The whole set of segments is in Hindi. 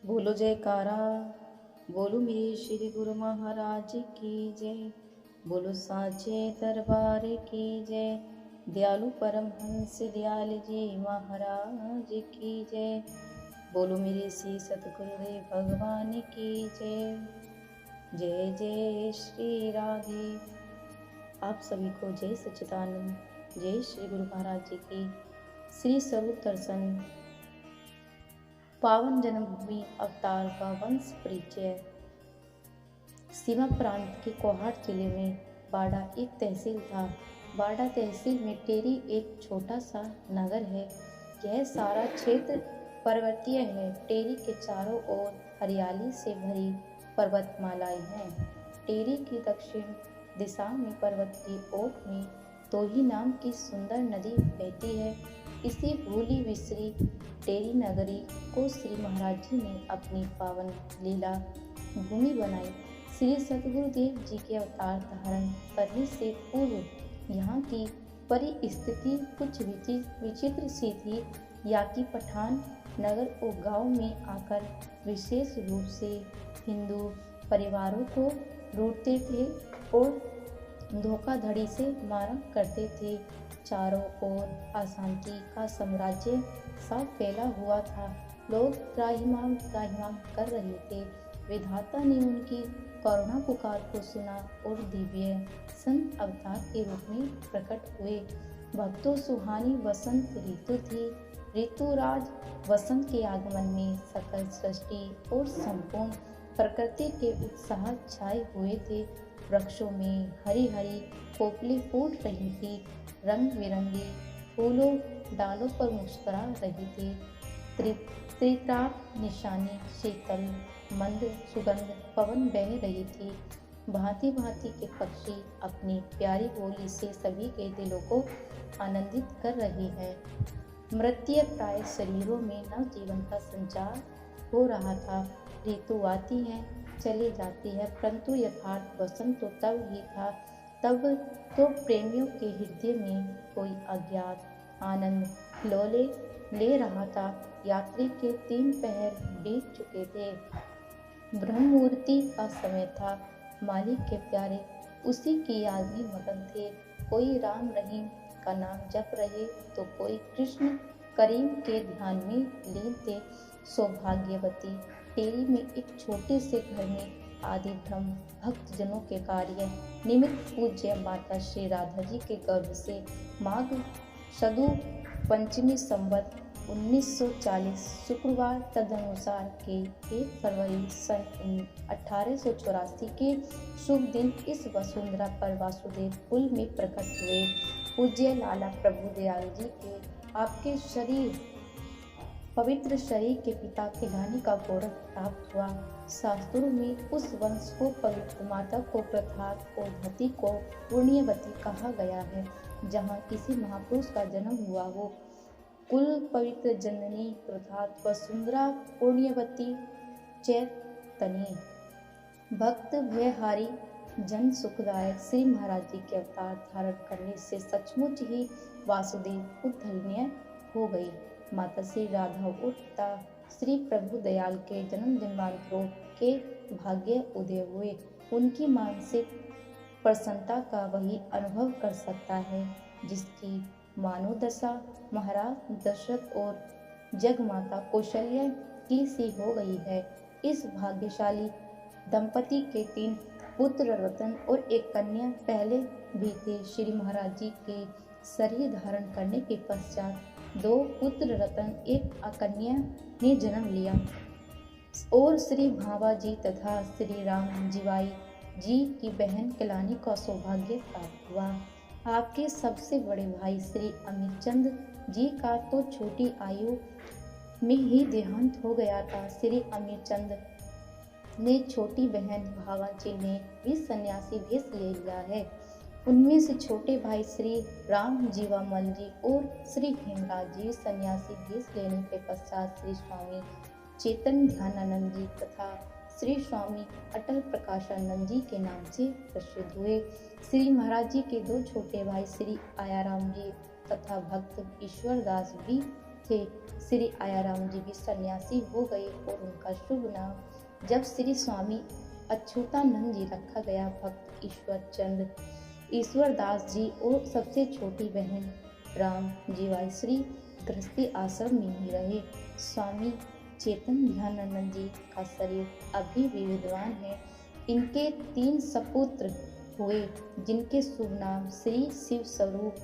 बोलो जयकारा। बोलो मेरे श्री गुरु महाराज की जय। बोलो साचे दरबार की जय। दयालु परमहंस दयाल जी महाराज की जय। बोलो मेरे श्री सतगुरुदेव भगवान की जय। जय जय श्री राधे। आप सभी को जय सच्चिदानंद, जय श्री गुरु महाराज जी की। श्री स्वरूप दर्शन पावन जन्मभूमि अवतार का वंश परिचय। सीमा प्रांत के कोहाट जिले में बाड़ा एक तहसील था। बाड़ा तहसील में टेरी एक छोटा सा नगर है। यह सारा क्षेत्र पर्वतीय है। टेरी के चारों ओर हरियाली से भरी पर्वतमालाएं हैं। टेरी की दक्षिण दिशा में पर्वत की ओट में तोही नाम की सुंदर नदी बहती है। इसी भूली विसरी टेरी नगरी को श्री महाराज जी ने अपनी पावन लीला भूमि बनाई। श्री सतगुरुदेव जी के अवतार धारण करने से पूर्व यहाँ की परिस्थिति कुछ विचित्र सी थी। याकी पठान नगर को गांव में आकर विशेष रूप से हिंदू परिवारों को लूटते थे और धोखाधड़ी से मारा करते थे। चारों ओर अशांति का साम्राज्य सा फैला हुआ था। लोग त्राहिमाम कर रहे थे। विधाता ने उनकी करुणा पुकार को सुना और दिव्य संत अवतार के रूप में प्रकट हुए। भक्तों, सुहानी वसंत ऋतु थी। ऋतुराज वसंत के आगमन में सकल सृष्टि और संपूर्ण प्रकृति के उत्साह छाए हुए थे। वृक्षों में हरी हरी पोपली फूट रही थी। रंग बिरंगे फूलों डालों पर मुस्कुरा रही थी। त्रिताप निशानी शीतल मंद सुगंध पवन बह रही थी। भांति भांति के पक्षी अपनी प्यारी बोली से सभी के दिलों को आनंदित कर रहे हैं। मृत्य प्राय शरीरों में नव जीवन का संचार हो रहा था। ऋतु आती है, चली जाती है, परंतु यथार्थ वसंत तो तब ही था। तब तो प्रेमियों के हृदय में कोई अज्ञात आनंद लोले ले रहा था। यात्री के 3 पहर बीत चुके थे। ब्रह्ममुहूर्ति का समय था। मालिक के प्यारे उसी की याद में मगन थे। कोई राम रहीम का नाम जप रहे तो कोई कृष्ण करीम के ध्यान में लीन थे। सौभाग्यवती टेरी में एक छोटे से घर में आदि ब्रह्म भक्तजनों के कार्य निमित्त पूज्य माता श्री राधा जी के गर्भ से माघ सदु पंचमी संवत 1940 शुक्रवार तदनुसार के 1 फरवरी सन 1884 के शुभ दिन इस वसुंधरा पर वासुदेव कुल में प्रकट हुए। पूज्य लाला प्रभु दयाल जी के आपके शरीर पवित्र शरीर के पिता खिलाने का गौरव प्राप्त हुआ। शास्त्रों में उस वंश को पवित्र माता को प्रथात और धती को पुण्यवती कहा गया है। जहाँ किसी महापुरुष का जन्म हुआ हो। कुल पवित्र जननी प्रथात वसुंधरा पुण्यवती चैतनी भक्त भयहारी जन सुखदायक श्री महाराज जी के अवतार धारण करने से सचमुच ही वासुदेव उद्धरणीय हो गई। माता श्री राधा और पिता श्री प्रभु दयाल के जन्म जन्मांतरों के भाग्य उदय हुए। उनकी मानसिक प्रसन्नता का वही अनुभव कर सकता है जिसकी मानोदशा महाराज दशरथ और जगमाता कौशल्या की सी हो गई है। इस भाग्यशाली दंपति के 3 पुत्र रतन और एक कन्या पहले भी थे। श्री महाराज जी के शरीर धारण करने के पश्चात 2 पुत्र रतन एक कन्या ने जन्म लिया और श्री भावा जी तथा श्री राम जीवाई जी की बहन कलानी का सौभाग्य प्राप्त हुआ। आपके सबसे बड़े भाई श्री अमित चंद जी का तो छोटी आयु में ही देहांत हो गया था। श्री अमित चंद ने छोटी बहन भावा जी ने भी सन्यासी भेष ले लिया है। उनमें से छोटे भाई श्री राम जीवामल जी और श्री हेमराज जी सन्यासी भेष लेने के पश्चात श्री स्वामी चेतन ध्यानानंद जी तथा श्री स्वामी अटल प्रकाशानंद जी के नाम से प्रसिद्ध हुए। श्री महाराज जी के 2 छोटे भाई श्री आयाराम जी तथा भक्त ईश्वर दास भी थे। श्री आयाराम जी भी सन्यासी हो गए और उनका शुभ नाम जब श्री स्वामी अच्युतानंद जी रखा गया। भक्त ईश्वर दास जी और सबसे छोटी बहन राम जीवाई श्री गृहस्थी आश्रम में ही रहे। स्वामी चेतन ध्यानानंद जी का शरीर अभी भी विद्वान है। इनके 3 सपुत्र हुए जिनके शुभ नाम श्री शिव स्वरूप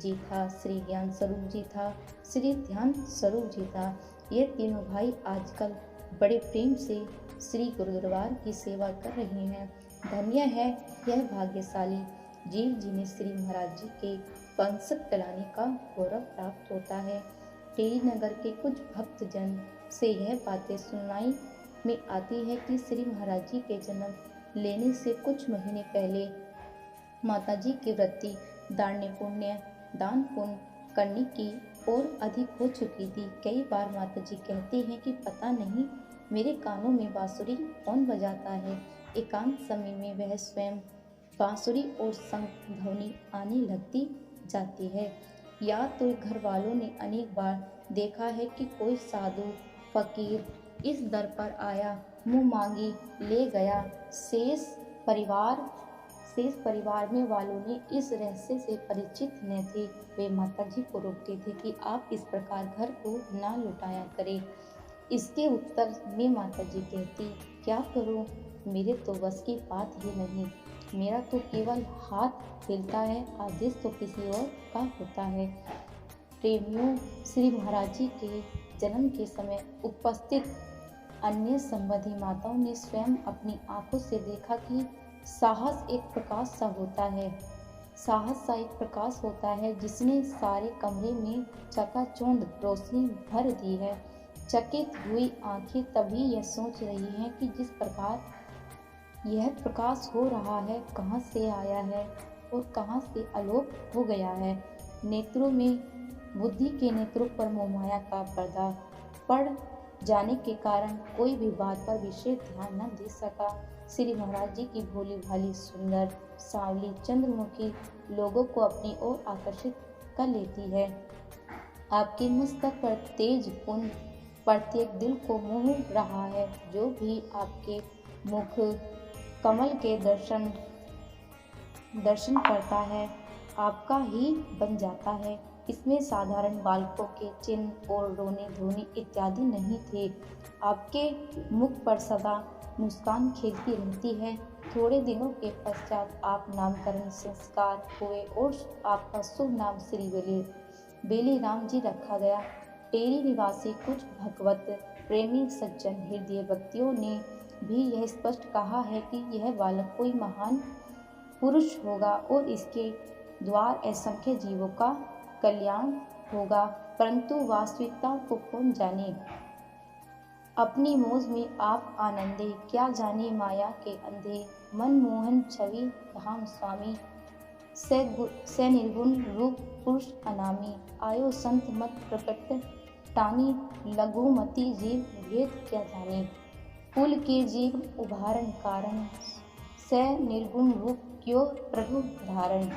जी था, श्री ज्ञान स्वरूप जी था, श्री ध्यान स्वरूप जी था। ये तीनों भाई आजकल बड़े प्रेम से श्री गुरुद्वार की सेवा कर रहे हैं। धन्य है यह भाग्यशाली जीव जिन्हें श्री महाराज जी के वंश कहलाने का गौरव प्राप्त होता है। टेरी नगर के कुछ भक्तजन से यह बातें सुनाई में आती है कि श्री महाराज जी के जन्म लेने से कुछ महीने पहले माताजी की वृत्ति दान पुण्य करने की और अधिक हो चुकी थी। कई बार माताजी कहती हैं कि पता नहीं मेरे कानों में बांसुरी कौन बजाता है। एकांत समय में वह स्वयं बांसुरी और शंख ध्वनि आने लगती जाती है। या तो घर वालों ने अनेक बार देखा है कि कोई साधु फकीर इस दर पर आया, मुँह मांगी ले गया। शेष परिवार में वालों ने इस रहस्य से परिचित न थे। वे माताजी को रोकते थे कि आप इस प्रकार घर को ना लुटाया करें। इसके उत्तर में माताजी कहती, क्या करूं, मेरे तो बस की बात ही नहीं। मेरा तो केवल हाथ हिलता है, आदेश तो किसी और का होता है। प्रेमियों, श्री महाराज जी के जन्म के समय उपस्थित अन्य संबंधी माताओं ने स्वयं अपनी आंखों से देखा कि साहस एक प्रकाश होता है जिसने सारे कमरे में चकाचौंध रोशनी भर दी है। चकित हुई आंखें तभी यह सोच रही हैं कि जिस प्रकार यह प्रकाश हो रहा है कहाँ से आया है और कहाँ से अलोप हो गया है। नेत्रों में बुद्धि के नेत्रों पर मोहमाया का पर्दा पड़ जाने के कारण कोई भी बात पर विशेष ध्यान न दे सका। श्री महाराज जी की भोली भाली सुंदर सांवली चंद्रमुखी लोगों को अपनी ओर आकर्षित कर लेती है। आपके मस्तक पर तेज पुंज प्रत्येक दिल को मोह रहा है। जो भी आपके मुख कमल के दर्शन करता है आपका ही बन जाता है। इसमें साधारण बालकों के चिन्ह और रोने धोने इत्यादि नहीं थे। आपके मुख पर सदा मुस्कान खिलती रहती है। थोड़े दिनों के पश्चात आप नामकरण संस्कार हुए और आपका शुभ नाम श्री बेली राम जी रखा गया। टेरी निवासी कुछ भगवत प्रेमी सज्जन हृदय व्यक्तियों ने भी यह स्पष्ट कहा है कि यह बालक कोई महान पुरुष होगा और इसके द्वारा असंख्य जीवों का कल्याण होगा, परंतु वास्तविकता को कौन जाने। अपनी मौज में आप आनंदे, क्या जाने माया के अंधे। मनमोहन छवि धाम स्वामी, से निर्गुण रूप पुरुष अनामी। आयो संत मत प्रकट टानी, लघुमती जीव भेद क्या जाने। कुल के जीव उभारण कारण, से निर्गुण रूप क्यों प्रभु धारण।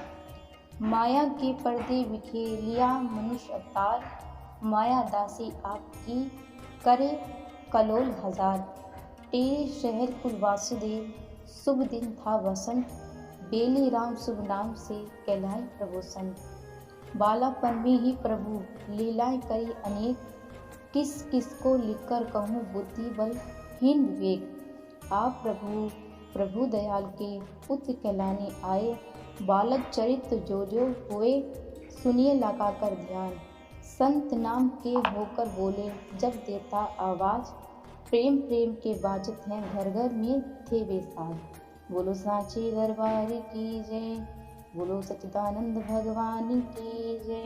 माया के पर्दे बिखेर लिया मनुष्य अवतार, माया दासी आपकी करे कलोल हजार। टेरे शहर कुल वासुदेव, शुभ दिन था वसंत। बेली राम शुभ नाम से कहलाए प्रभु संत। बालापन में ही प्रभु लीलाएं करी अनेक, किस किस को लिखकर कहूँ बुद्धि बल हीन विवेक। आप प्रभु दयाल के पुत्र कहलाने आए। बालक चरित्र जो हुए सुनिए लगाकर ध्यान। संत नाम के होकर बोले जब देता आवाज, प्रेम के बाजत हैं घर घर में थे वे साज। बोलो सांची दरबार की जय, बोलो सच्चिदानंद भगवान की जय।